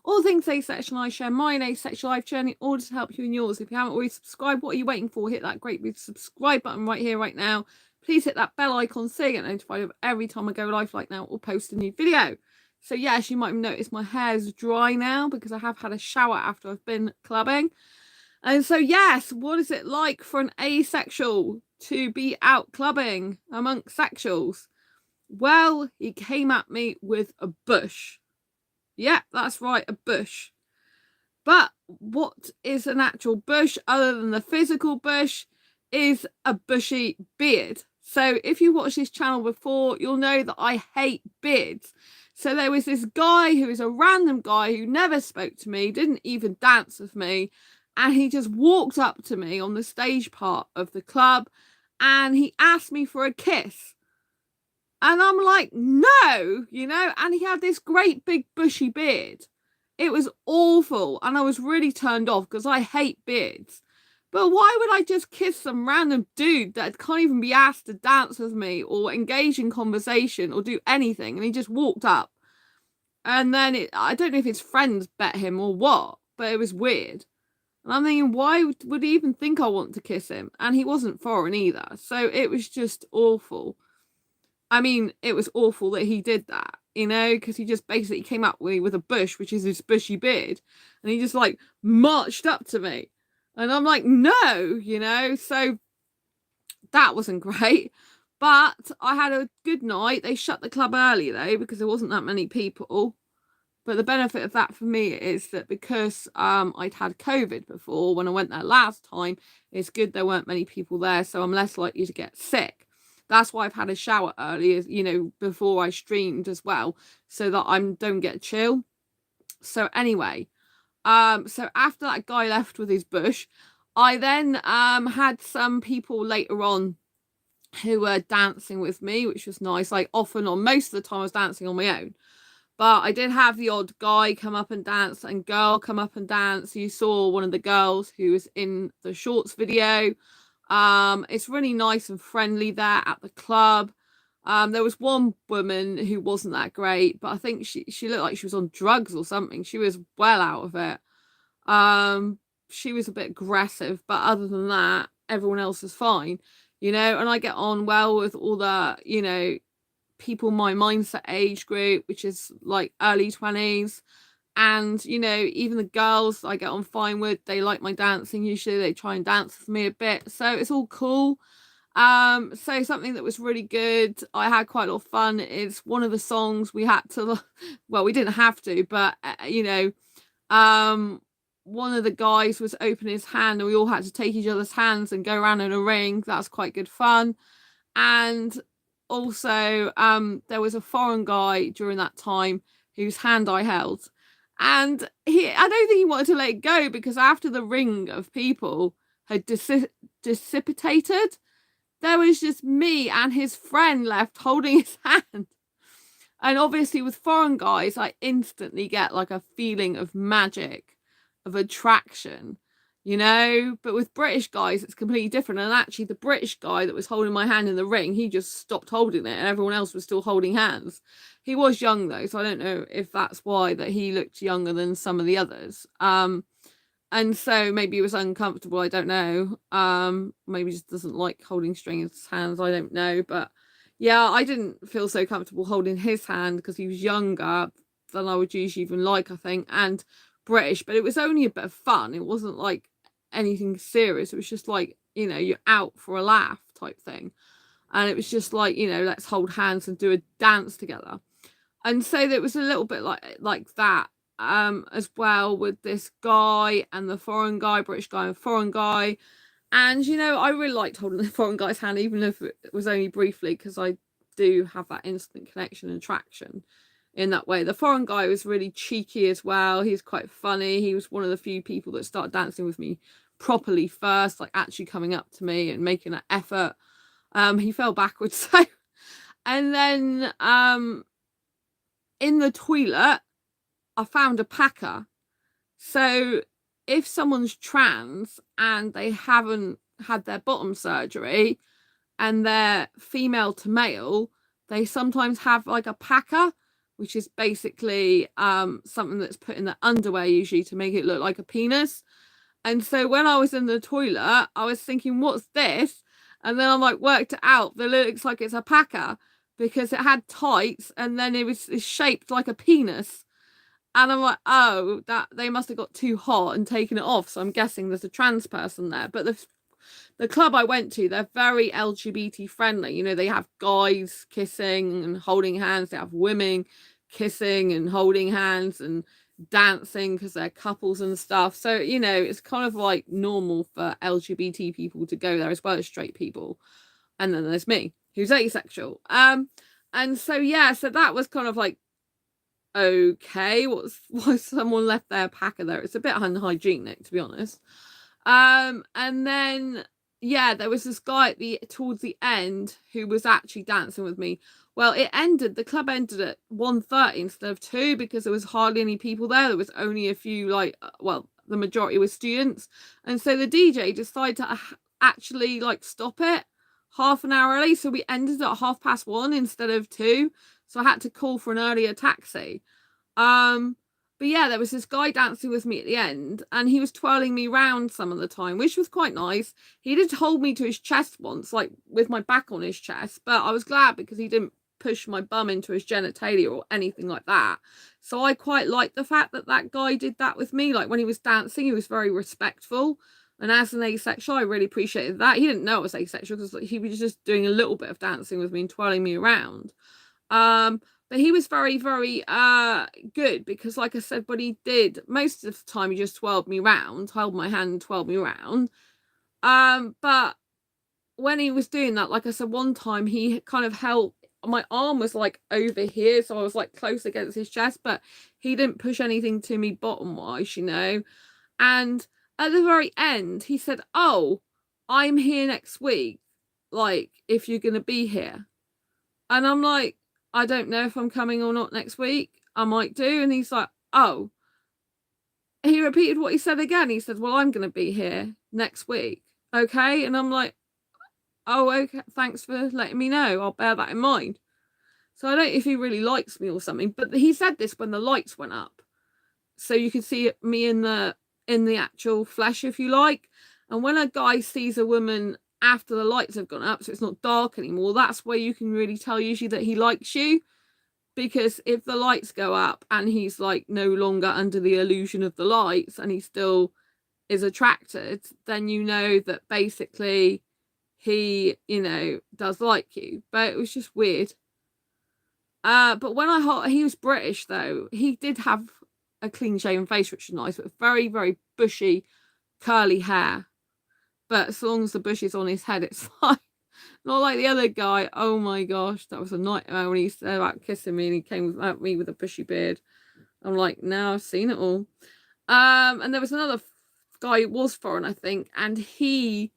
All things asexual. I share my asexual life journey in order to help you in yours. If you haven't already subscribed, what are you waiting for? Hit that great big subscribe button right here, right now. Please hit that bell icon so you get notified of every time I go live like now or post a new video. So yes, you might have noticed my hair is dry now because I have had a shower after I've been clubbing. And so yes, what is it like for an asexual to be out clubbing amongst sexuals? Well, he came at me with a bush. Yeah, that's right, a bush. But what is an actual bush other than the physical bush is a bushy beard. So if you watched this channel before, you'll know that I hate beards. So there was this guy who is a random guy who never spoke to me, didn't even dance with me, and he just walked up to me on the stage part of the club and he asked me for a kiss. And I'm like, no, and he had this great big bushy beard. It was awful. And I was really turned off because I hate beards. But why would I just kiss some random dude that can't even be asked to dance with me or engage in conversation or do anything? And he just walked up. And then I don't know if his friends bet him or what, but it was weird. And I'm thinking, why would he even think I want to kiss him? And he wasn't foreign either. So it was just awful. I mean, it was awful that he did that, because he just basically came up with a bush, which is his bushy beard, and he just like marched up to me. And I'm like, no, so that wasn't great. But I had a good night. They shut the club early though, because there wasn't that many people. But the benefit of that for me is that because I'd had COVID before when I went there last time, it's good there weren't many people there, so I'm less likely to get sick. That's why I've had a shower early, before I streamed as well, so that I don't get chill. So anyway, so after that guy left with his bush, I then had some people later on who were dancing with me, which was nice. Like often on most of the time I was dancing on my own. But I did have the odd guy come up and dance and girl come up and dance. You saw one of the girls who was in the shorts video. It's really nice and friendly there at the club. There was one woman who wasn't that great, but I think she looked like she was on drugs or something. She was well out of it. She was a bit aggressive, but other than that, everyone else was fine, and I get on well with all the, people my mindset age group, which is like early 20s. And even the girls I get on fine with, they like my dancing. Usually they try and dance with me a bit, so it's all cool. So something that was really good, I had quite a lot of fun, is one of the songs we had to well, we didn't have to, but one of the guys was opening his hand and we all had to take each other's hands and go around in a ring. That's quite good fun. And also there was a foreign guy during that time whose hand I held, and I don't think he wanted to let it go, because after the ring of people had dissipated, there was just me and his friend left holding his hand. And obviously with foreign guys, I instantly get like a feeling of magic, of attraction, but with British guys it's completely different. And actually the British guy that was holding my hand in the ring, he just stopped holding it and everyone else was still holding hands. He was young though, so I don't know if that's why that he looked younger than some of the others, and so maybe he was uncomfortable, I don't know. Maybe he just doesn't like holding strangers' hands, I don't know. But yeah, I didn't feel so comfortable holding his hand because he was younger than I would usually even like, I think, and British. But it was only a bit of fun. It wasn't like anything serious. It was just like, you're out for a laugh type thing. And it was just like, let's hold hands and do a dance together. And so there was a little bit like that as well with this guy and the foreign guy, British guy and foreign guy. And I really liked holding the foreign guy's hand, even if it was only briefly, because I do have that instant connection and attraction in that way. The foreign guy was really cheeky as well. He was quite funny. He was one of the few people that started dancing with me properly first, like actually coming up to me and making an effort. He fell backwards. So, and then in the toilet I found a packer. So if someone's trans and they haven't had their bottom surgery and they're female to male, they sometimes have like a packer which is basically something that's put in the underwear usually to make it look like a penis. And so when I was in the toilet, I was thinking, what's this? And then I like worked it out. It looks like it's a packer because it had tights and then it's shaped like a penis. And I'm like, oh, that they must have got too hot and taken it off. So I'm guessing there's a trans person there. But the club I went to, they're very LGBT friendly. You know, they have guys kissing and holding hands. They have women kissing and holding hands and dancing because they're couples and stuff. So, you know, it's kind of like normal for LGBT people to go there as well as straight people. And then there's me, who's asexual. And so, yeah, so that was kind of like, okay, why someone left their packer there? It's a bit unhygienic, to be honest. And then yeah, there was this guy towards the end who was actually dancing with me. Well, the club ended at 1:30 instead of 2 because there was hardly any people there. There was only a few, like, well, the majority was students. And so the DJ decided to actually like stop it half an hour early. So we ended at 1:30 instead of 2. So I had to call for an earlier taxi. But yeah, there was this guy dancing with me at the end and he was twirling me round some of the time, which was quite nice. He did hold me to his chest once, like with my back on his chest, but I was glad because he didn't push my bum into his genitalia or anything like that. So I quite liked the fact that that guy did that with me. Like when he was dancing, he was very respectful. And as an asexual, I really appreciated that. He didn't know I was asexual because he was just doing a little bit of dancing with me and twirling me around. But he was very, very good because, like I said, what he did most of the time, he just twirled me round, held my hand and twirled me around. But when he was doing that, like I said, one time he kind of held, my arm was like over here, so I was like close against his chest, but he didn't push anything to me bottom wise, you know. And at the very end, he said, oh, I'm here next week, like, if you're going to be here. And I'm like, I don't know if I'm coming or not next week. I might do. And he's like, oh. He repeated what he said again. He said, well, I'm going to be here next week. Okay. And I'm like, oh, okay. Thanks for letting me know. I'll bear that in mind. So I don't know if he really likes me or something. But he said this when the lights went up. So you could see me in the actual flesh, if you like. And when a guy sees a woman after the lights have gone up, so it's not dark anymore, that's where you can really tell usually that he likes you. Because if the lights go up and he's like no longer under the illusion of the lights and he still is attracted, then you know that basically he, you know, does like you. But it was just weird. But when he was British though, he did have a clean shaven face, which is nice, but very, very bushy, curly hair. But as long as the bush is on his head, it's fine. Not like the other guy. Oh my gosh, that was a nightmare when he said about kissing me and he came at me with a bushy beard. I'm like, no, I've seen it all. And there was another guy who was foreign, I think, and he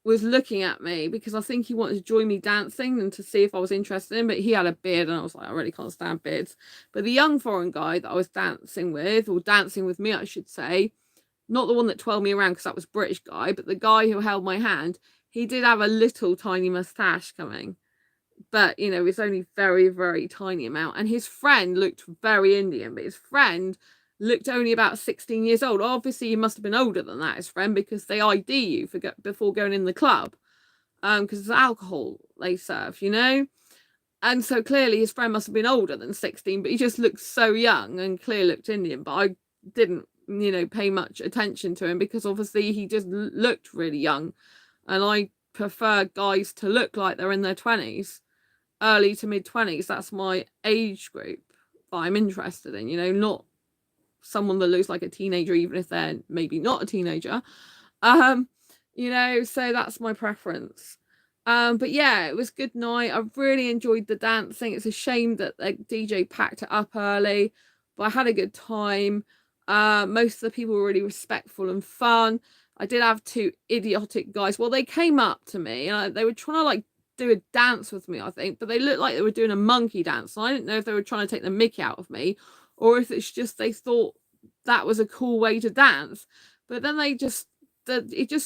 was looking at me because I think he wanted to join me dancing and to see if I was interested in, but he had a beard and I was like, I really can't stand beards. But the young foreign guy that I was dancing with, or dancing with me, I should say, not the one that twirled me around because that was British guy, but the guy who held my hand, he did have a little tiny moustache coming. But, you know, it's only very, very tiny amount. And his friend looked very Indian, but his friend looked only about 16 years old. Obviously, he must have been older than that, his friend, because they ID you before going in the club. Because it's alcohol they serve, you know? And so clearly his friend must have been older than 16, but he just looked so young and clearly looked Indian. But I didn't, you know, pay much attention to him because obviously he just looked really young. And I prefer guys to look like they're in their 20s, early to mid 20s. That's my age group that I'm interested in, you know, not someone that looks like a teenager, even if they're maybe not a teenager. You know, so that's my preference. But yeah, it was a good night. I really enjoyed the dancing. It's a shame that the DJ packed it up early, but I had a good time. Most of the people were really respectful and fun. I did have 2 idiotic guys. Well, they came up to me and they were trying to like do a dance with me, I think, but they looked like they were doing a monkey dance. So I didn't know if they were trying to take the mickey out of me or if it's just they thought that was a cool way to dance. But then it just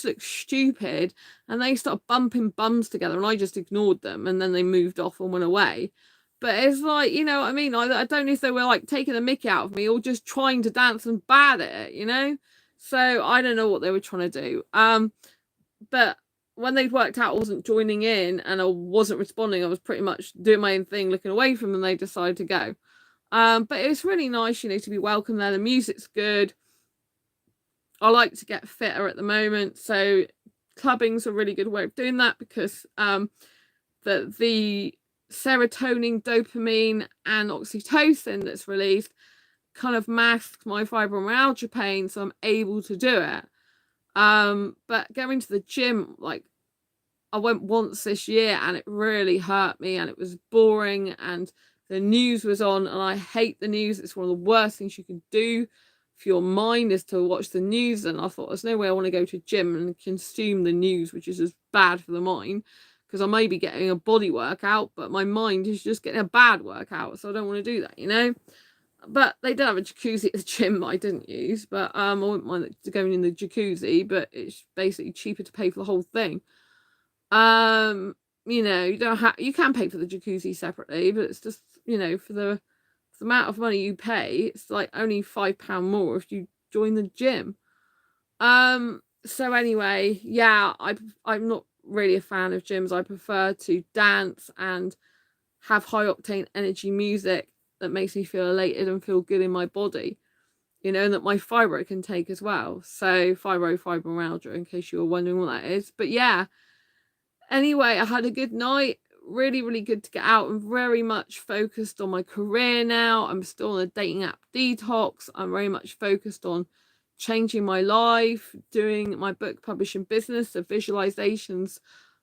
looked stupid and they started bumping bums together and I just ignored them and then they moved off and went away. But it's like, you know what I mean? I don't know if they were like taking the mickey out of me or just trying to dance and bad at it, you know? So I don't know what they were trying to do. But when they'd worked out I wasn't joining in and I wasn't responding, I was pretty much doing my own thing, looking away from them, they decided to go. But it was really nice, you know, to be welcome there. The music's good. I like to get fitter at the moment, so clubbing's a really good way of doing that, because the serotonin, dopamine, and oxytocin that's released kind of masks my fibromyalgia pain, so I'm able to do it. But going to the gym, like, I went once this year and it really hurt me, and it was boring, and the news was on, and I hate the news. It's one of the worst things you can do for your mind, is to watch the news. And I thought, there's no way I want to go to a gym and consume the news, which is as bad for the mind, because I may be getting a body workout, but my mind is just getting a bad workout, so I don't want to do that, you know. But they did have a jacuzzi at the gym that I didn't use, but I wouldn't mind going in the jacuzzi, but it's basically cheaper to pay for the whole thing. You know, you can pay for the jacuzzi separately, but it's just, you know, for the amount of money you pay, it's like only £5 more if you join the gym. So anyway, yeah, I'm not really a fan of gyms. I prefer to dance and have high octane energy music that makes me feel elated and feel good in my body, you know, and that my fibro can take as well. So fibromyalgia, in case you were wondering what that is. But yeah, anyway, I had a good night. Really, really good to get out. I'm very much focused on my career now. I'm still on a dating app detox. I'm very much focused on changing my life, doing my book publishing business, the visualizations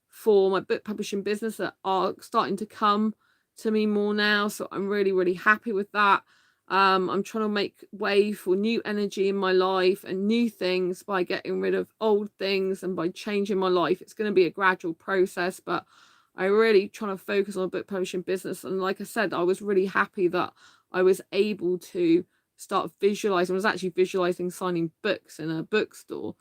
for my book publishing business that are starting to come to me more now. So I'm really, really happy with that. I'm trying to make way for new energy in my life and new things by getting rid of old things and by changing my life. It's going to be a gradual process, but I really trying to focus on a book publishing business. And like I said, I was really happy that I was able to start visualizing. I was actually visualizing signing books in a bookstore.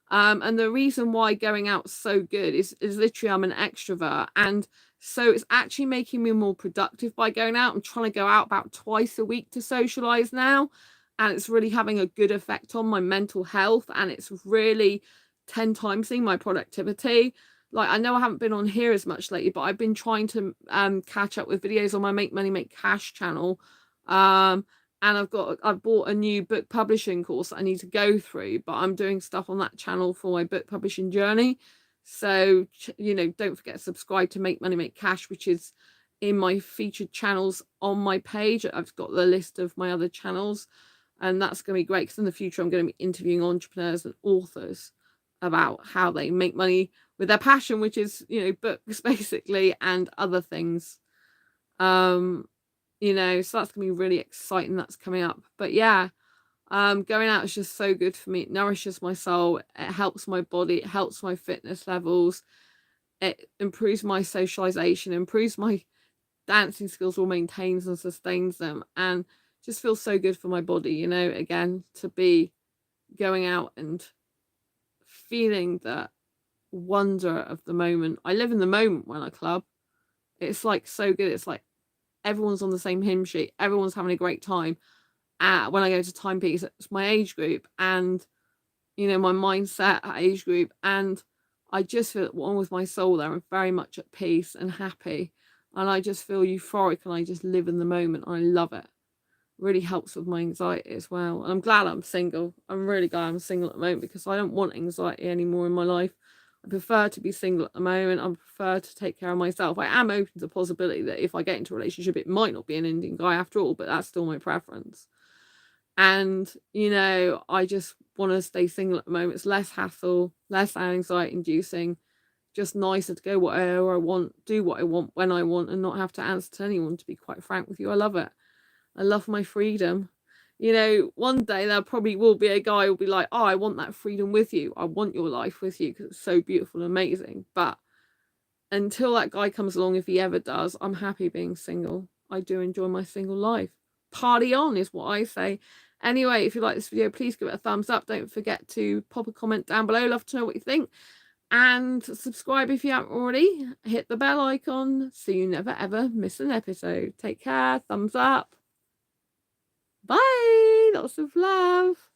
And the reason why going out's so good is literally I'm an extrovert, and so it's actually making me more productive by going out. I'm trying to go out about twice a week to socialize now, and it's really having a good effect on my mental health, and it's really 10 times my productivity. Like, I know I haven't been on here as much lately, but I've been trying to catch up with videos on my Make Money Make Cash channel. And I've bought a new book publishing course that I need to go through, but I'm doing stuff on that channel for my book publishing journey. So, you know, don't forget to subscribe to Make Money Make Cash, which is in my featured channels on my page. I've got the list of my other channels, and that's going to be great, because in the future I'm going to be interviewing entrepreneurs and authors about how they make money with their passion, which is, you know, books basically, and other things. You know, so that's gonna be really exciting. That's coming up. But yeah, going out is just so good for me. It nourishes my soul, it helps my body, it helps my fitness levels, it improves my socialization, improves my dancing skills, or maintains and sustains them, and just feels so good for my body, you know, again, to be going out and feeling that wonder of the moment. I live in the moment when I club. It's like so good. It's like everyone's on the same hymn sheet, everyone's having a great time. When I go to Timepiece, it's my age group, and you know, my mindset at age group, and I just feel at one with my soul there. I'm very much at peace and happy, and I just feel euphoric, and I just live in the moment. I love it. Really helps with my anxiety as well. And I'm glad I'm single. I'm really glad I'm single at the moment, because I don't want anxiety anymore in my life. I prefer to be single at the moment. I prefer to take care of myself. I am open to the possibility that if I get into a relationship, it might not be an Indian guy after all, but that's still my preference. And, you know, I just want to stay single at the moment. It's less hassle, less anxiety inducing, just nicer to go whatever I want, do what I want when I want, and not have to answer to anyone, to be quite frank with you. I love it. I love my freedom. You know, one day there probably will be a guy who will be like, oh, I want that freedom with you. I want your life with you, because it's so beautiful and amazing. But until that guy comes along, if he ever does, I'm happy being single. I do enjoy my single life. Party on is what I say. Anyway, if you like this video, please give it a thumbs up. Don't forget to pop a comment down below. Love to know what you think. And subscribe if you haven't already. Hit the bell icon so you never ever miss an episode. Take care. Thumbs up. Bye. Lots of love.